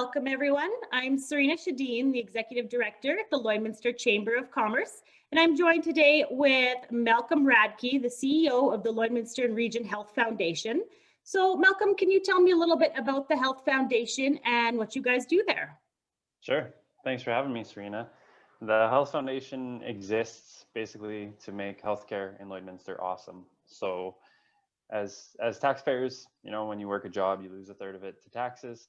welcome everyone. I'm Serena Shadeen, the Executive Director at the Lloydminster Chamber of Commerce, and I'm joined today with Malcolm Radke, the CEO of the Lloydminster and Region Health Foundation. So Malcolm, can you tell me a little bit about the Health Foundation and what you guys do there? Sure. Thanks for having me, Serena. The Health Foundation exists basically to make healthcare in Lloydminster awesome. So as taxpayers, when you work a job, you lose a third of it to taxes.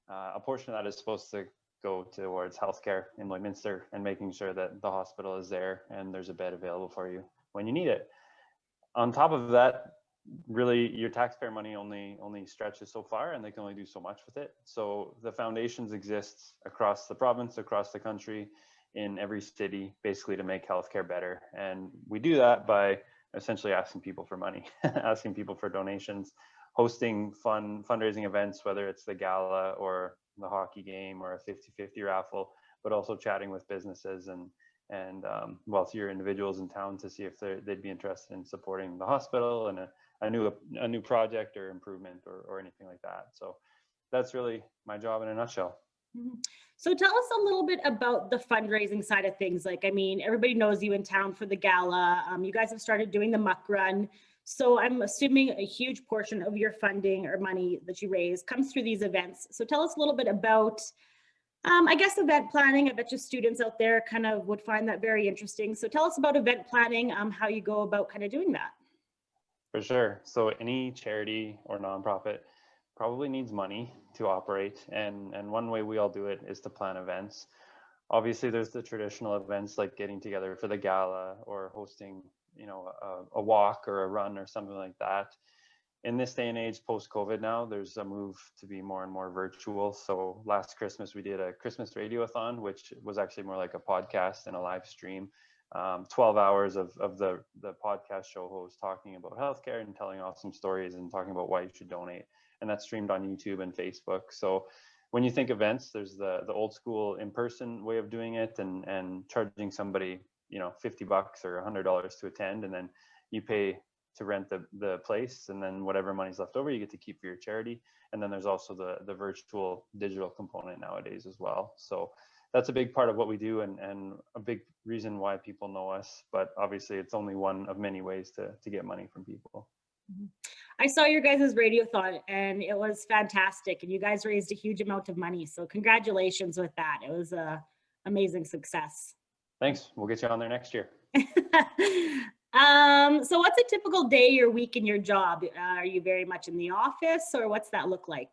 A portion of that is supposed to go towards healthcare in Lloydminster and making sure that the hospital is there and there's a bed available for you when you need it. On top of that, really your taxpayer money only stretches so far and they can only do so much with it. So the foundations exist across the province, across the country, in every city, basically to make healthcare better. And we do that by essentially asking people for money, asking people for donations, hosting fundraising events, whether it's the gala or the hockey game or a 50-50 raffle, but also chatting with businesses and wealthier individuals in town to see if they'd be interested in supporting the hospital and a new project or improvement or anything like that. So that's really my job in a nutshell. Mm-hmm. So tell us a little bit about the fundraising side of things. Everybody knows you in town for the gala. You guys have started doing the muck run. So I'm assuming a huge portion of your funding or money that you raise comes through these events. So tell us a little bit about, event planning. I bet you students out there kind of would find that very interesting. So tell us about event planning, how you go about kind of doing that. For sure. So any charity or nonprofit probably needs money to operate. And one way we all do it is to plan events. Obviously, there's the traditional events like getting together for the gala or hosting, a walk or a run or something like that. In this day and age, post-COVID now, there's a move to be more and more virtual. So last Christmas, we did a Christmas radiothon, which was actually more like a podcast and a live stream. 12 hours of the podcast show host talking about healthcare and telling awesome stories and talking about why you should donate. And that's streamed on YouTube and Facebook. So when you think events, there's the old school in-person way of doing it and charging somebody, $50 or $100 to attend, and then you pay to rent the place, and then whatever money's left over you get to keep for your charity. And then there's also the virtual digital component nowadays as well. So that's a big part of what we do and a big reason why people know us. But obviously it's only one of many ways to get money from people. Mm-hmm. I saw your guys' radiothon and it was fantastic, and you guys raised a huge amount of money. So congratulations with that. It was a amazing success. Thanks. We'll get you on there next year. So what's a typical day or week in your job? Are you very much in the office, or what's that look like?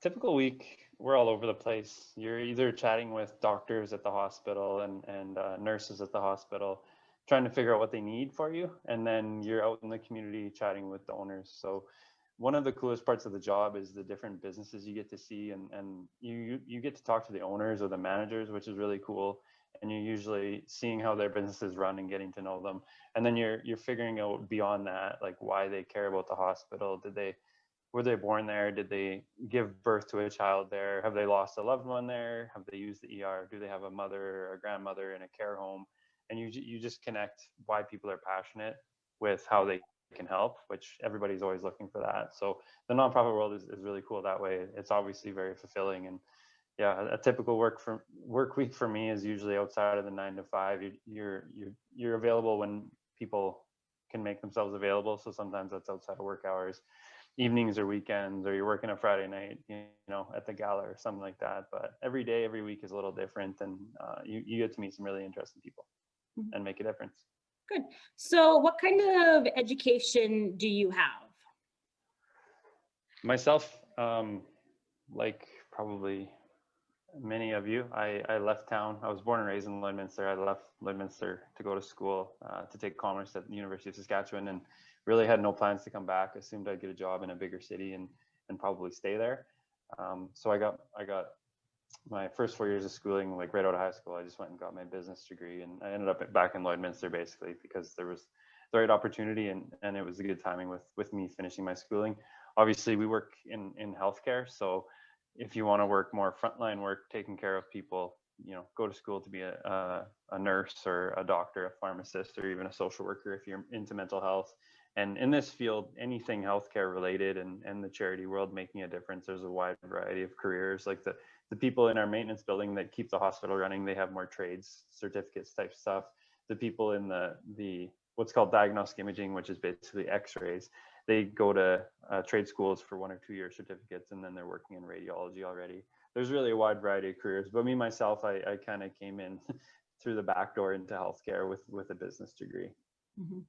Typical week, we're all over the place. You're either chatting with doctors at the hospital and nurses at the hospital, trying to figure out what they need for you. And then you're out in the community chatting with the owners. So one of the coolest parts of the job is the different businesses you get to see, and you get to talk to the owners or the managers, which is really cool. And you're usually seeing how their businesses run and getting to know them. And then you're figuring out beyond that, like why they care about the hospital. Were they born there? Did they give birth to a child there? Have they lost a loved one there? Have they used the ER? Do they have a mother or a grandmother in a care home? And you just connect why people are passionate with how they can help, which everybody's always looking for that. So the nonprofit world is really cool that way. It's obviously very fulfilling. And yeah, a typical work week for me is usually outside of the 9 to 5. You're available when people can make themselves available. So sometimes that's outside of work hours, evenings or weekends, or you're working a Friday night, at the gala or something like that. But every day, every week is a little different, and you get to meet some really interesting people and make a difference. Good. So what kind of education do you have? Myself, like probably many of you, I left town. I was born and raised in Lloydminster. I left Lloydminster to go to school to take commerce at the University of Saskatchewan, and really had no plans to come back. Assumed I'd get a job in a bigger city and probably stay there. So I got my first 4 years of schooling, like right out of high school. I just went and got my business degree, and I ended up back in Lloydminster basically because there was the right opportunity and it was a good timing with me finishing my schooling. Obviously, we work in healthcare, so if you want to work more frontline work, taking care of people, go to school to be a nurse or a doctor, a pharmacist, or even a social worker if you're into mental health. And in this field, anything healthcare related and the charity world making a difference, there's a wide variety of careers. Like the people in our maintenance building that keep the hospital running, they have more trades, certificates type stuff. The people in the what's called diagnostic imaging, which is basically x-rays, they go to trade schools for 1 or 2 year certificates, and then they're working in radiology already. There's really a wide variety of careers, but me, myself, I kind of came in through the back door into healthcare with a business degree. Mhm.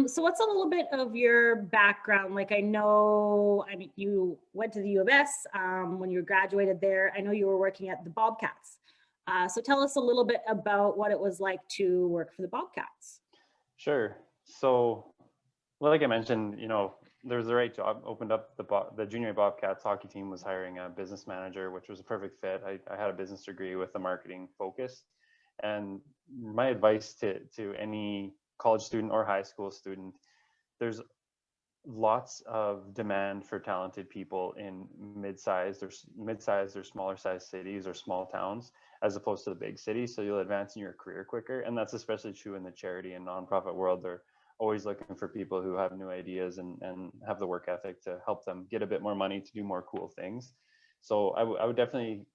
So what's a little bit of your background? Like, I mean, you went to the U of S when you graduated there. I know you were working at the Bobcats. So tell us a little bit about what it was like to work for the Bobcats. Sure. So, like I mentioned, there was the right job opened up. The junior Bobcats hockey team was hiring a business manager, which was a perfect fit. I had a business degree with a marketing focus, and my advice to any college student or high school student, there's lots of demand for talented people in mid-sized or smaller sized cities or small towns, as opposed to the big cities. So you'll advance in your career quicker. And that's especially true in the charity and nonprofit world. They're always looking for people who have new ideas and have the work ethic to help them get a bit more money to do more cool things. So I would definitely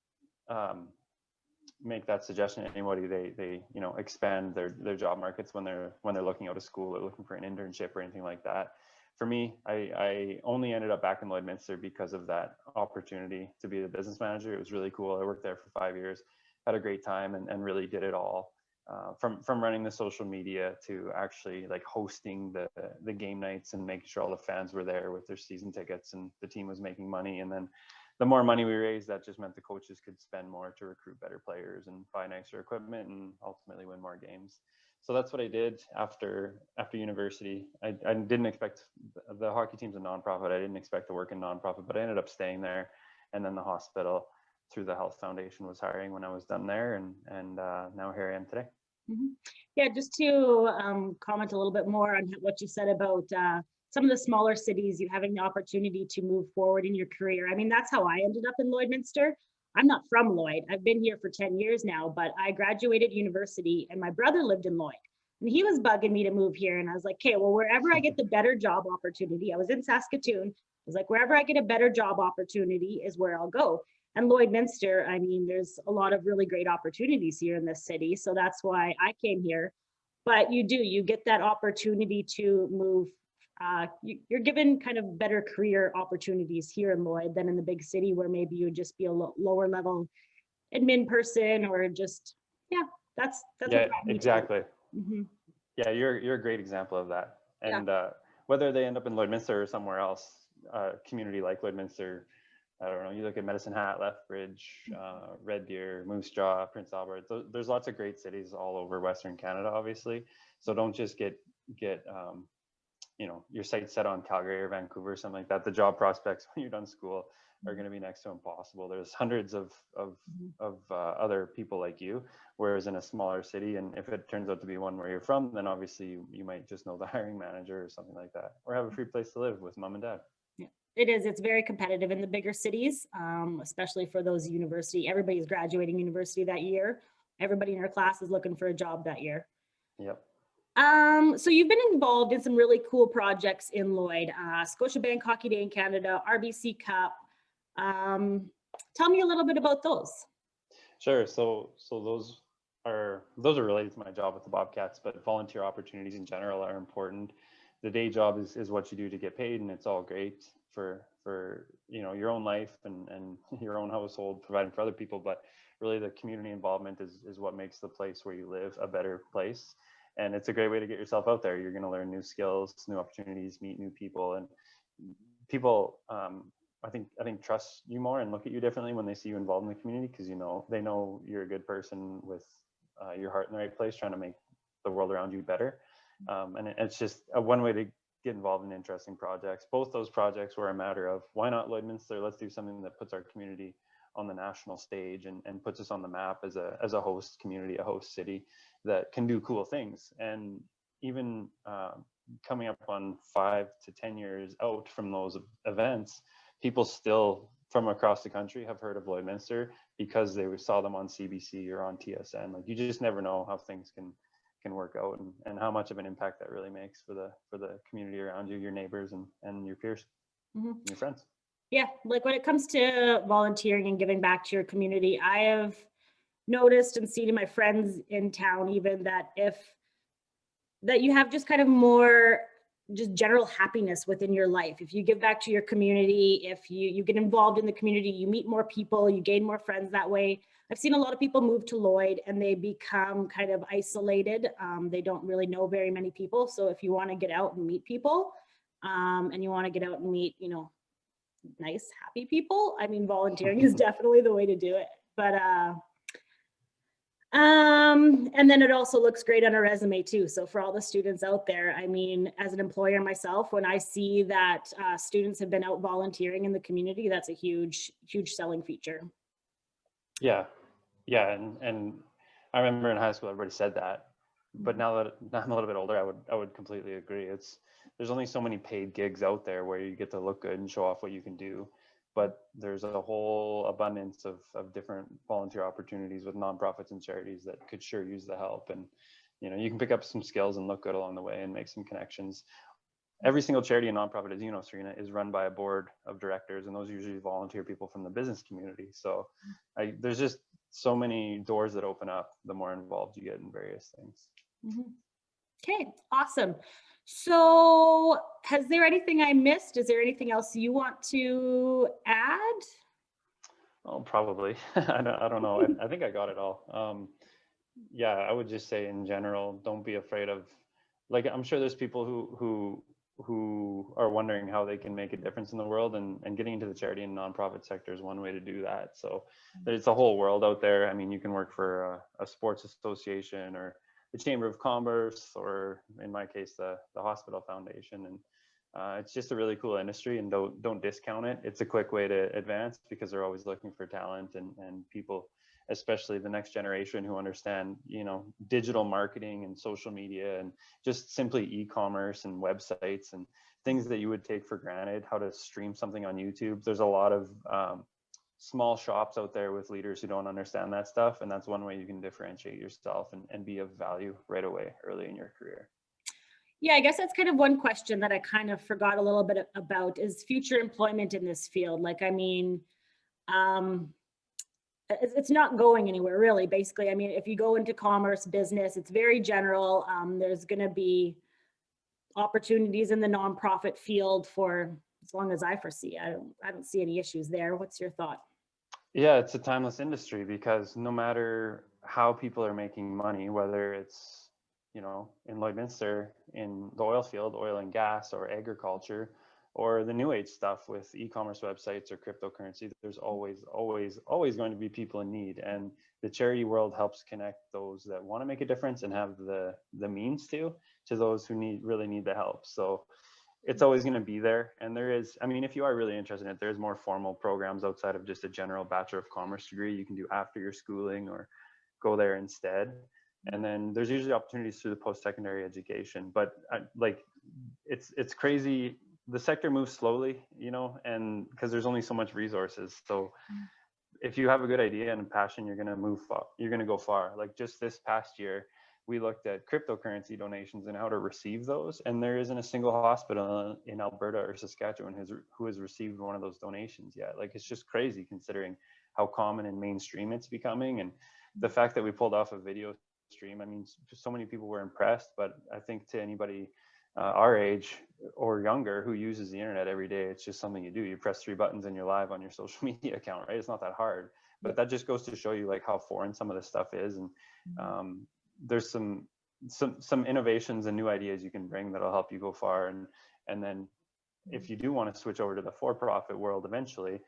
make that suggestion to anybody. They expand their job markets when they're looking out of school or looking for an internship or anything like that. For me, I only ended up back in Lloydminster because of that opportunity to be the business manager. It was really cool. I worked there for 5 years, had a great time, and really did it all. From running the social media to actually like hosting the game nights and making sure all the fans were there with their season tickets and the team was making money. And then the more money we raised, that just meant the coaches could spend more to recruit better players and buy nicer equipment and ultimately win more games. So that's what I did after university. I didn't expect, the hockey team's a nonprofit. I didn't expect to work in nonprofit, but I ended up staying there. And then the hospital through the health foundation was hiring when I was done there, and now here I am today. Mm-hmm. Yeah, just to comment a little bit more on what you said about some of the smaller cities, you having the opportunity to move forward in your career. I mean, that's how I ended up in Lloydminster. I'm not from Lloyd. I've been here for 10 years now, but I graduated university and my brother lived in Lloyd. And he was bugging me to move here. And I was like, okay, well, wherever I get the better job opportunity, I was in Saskatoon. I was like, wherever I get a better job opportunity is where I'll go. And Lloydminster, I mean, there's a lot of really great opportunities here in this city. So that's why I came here. But you get that opportunity to move. You're given kind of better career opportunities here in Lloyd than in the big city, where maybe you would just be a lower level admin person or just, yeah, that's Yeah, exactly. Mm-hmm. Yeah, you're a great example of that. And whether they end up in Lloydminster or somewhere else, community like Lloydminster, I don't know, you look at Medicine Hat, Lethbridge, Red Deer, Moose Jaw, Prince Albert, there's lots of great cities all over Western Canada, obviously. So don't just get your sights set on Calgary or Vancouver or something like that. The job prospects when you're done school are going to be next to impossible. There's hundreds of other people like you, whereas in a smaller city, and if it turns out to be one where you're from, then obviously you might just know the hiring manager or something like that, or have a free place to live with mom and dad. Yeah, it is. It's very competitive in the bigger cities, especially for those university. Everybody's graduating university that year. Everybody in our class is looking for a job that year. Yep. So you've been involved in some really cool projects in Lloyd, Scotiabank Hockey Day in Canada, RBC Cup. Tell me a little bit about those. Sure. So those are related to my job with the Bobcats, but volunteer opportunities in general are important. The day job is what you do to get paid, and it's all great for your own life and your own household, providing for other people. But really, the community involvement is what makes the place where you live a better place. And it's a great way to get yourself out there. You're going to learn new skills, new opportunities, meet new people, and people. I think trust you more and look at you differently when they see you involved in the community, because they know you're a good person with your heart in the right place, trying to make the world around you better. And it's just one way to get involved in interesting projects. Both those projects were a matter of, why not Lloydminster? Let's do something that puts our community on the national stage and puts us on the map as a host community, a host city that can do cool things. And even coming up on 5 to 10 years out from those events, people still from across the country have heard of Lloydminster because they saw them on CBC or on TSN. Like, you just never know how things can can work out, and how much of an impact that really makes for the community around you, your neighbors and your peers, and your friends. Yeah, like when it comes to volunteering and giving back to your community, I have noticed and seen in my friends in town even that you have just kind of more just general happiness within your life. If you give back to your community, if you get involved in the community, you meet more people, you gain more friends that way. I've seen a lot of people move to Lloyd and they become kind of isolated. They don't really know very many people. So if you want to get out and meet people, and you want to get out and meet, nice, happy people, I mean, volunteering is definitely the way to do it. But and then it also looks great on a resume too. So for all the students out there, I mean, as an employer myself, when I see that students have been out volunteering in the community, that's a huge selling feature. Yeah, and I remember in high school everybody said that, but now that I'm a little bit older, I would completely agree. There's only so many paid gigs out there where you get to look good and show off what you can do. But there's a whole abundance of different volunteer opportunities with nonprofits and charities that could sure use the help. And, you can pick up some skills and look good along the way and make some connections. Every single charity and nonprofit, as you know, Serena, is run by a board of directors, and those are usually volunteer people from the business community. So there's just so many doors that open up the more involved you get in various things. Okay, awesome. So has there anything I missed? Is there anything else you want to add? Oh, probably. I don't know. I think I got it all. Yeah, I would just say in general, don't be afraid of, like, I'm sure there's people who are wondering how they can make a difference in the world, and getting into the charity and nonprofit sector is one way to do that. So there's a whole world out there. I mean, you can work for a sports association or the Chamber of Commerce, or in my case, the hospital foundation. And it's just a really cool industry, and don't discount it. It's a quick way to advance because they're always looking for talent and people, especially the next generation, who understand, digital marketing and social media and just simply e-commerce and websites and things that you would take for granted, how to stream something on YouTube. There's a lot of small shops out there with leaders who don't understand that stuff. And that's one way you can differentiate yourself and be of value right away, early in your career. Yeah, I guess that's kind of one question that I kind of forgot a little bit about is future employment in this field. Like, I mean, it's not going anywhere really, basically. I mean, if you go into commerce, business, it's very general. There's going to be opportunities in the nonprofit field for as long as I foresee. I don't see any issues there. What's your thought? Yeah, it's a timeless industry because no matter how people are making money, whether it's, in Lloydminster, in the oil field, oil and gas, or agriculture, or the new age stuff with e-commerce websites or cryptocurrency, there's always going to be people in need. And the charity world helps connect those that want to make a difference and have the means to those who really need the help. So it's always going to be there. And there is, I mean, if you are really interested in it, there's more formal programs outside of just a general Bachelor of Commerce degree you can do after your schooling or go there instead. And then there's usually opportunities through the post-secondary education. But it's crazy. The sector moves slowly, and because there's only so much resources. So if you have a good idea and a passion, you're going to move far. You're going to go far. Like just this past year, we looked at cryptocurrency donations and how to receive those. And there isn't a single hospital in Alberta or Saskatchewan who has received one of those donations yet. Like, it's just crazy considering how common and mainstream it's becoming. And the fact that we pulled off a video stream, I mean, so many people were impressed, but I think to anybody our age or younger who uses the internet every day, it's just something you do. You press 3 buttons and you're live on your social media account, right? It's not that hard, but that just goes to show you like how foreign some of this stuff is. And there's some innovations and new ideas you can bring that'll help you go far. And then if you do want to switch over to the for-profit world eventually,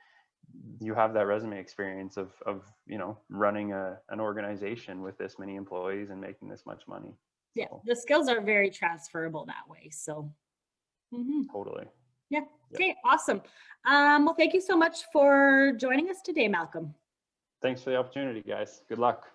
you have that resume experience of running an organization with this many employees and making this much money. Yeah, the skills are very transferable that way. So Totally. Yeah. Okay, awesome. Well, thank you so much for joining us today, Malcolm. Thanks for the opportunity, guys. Good luck.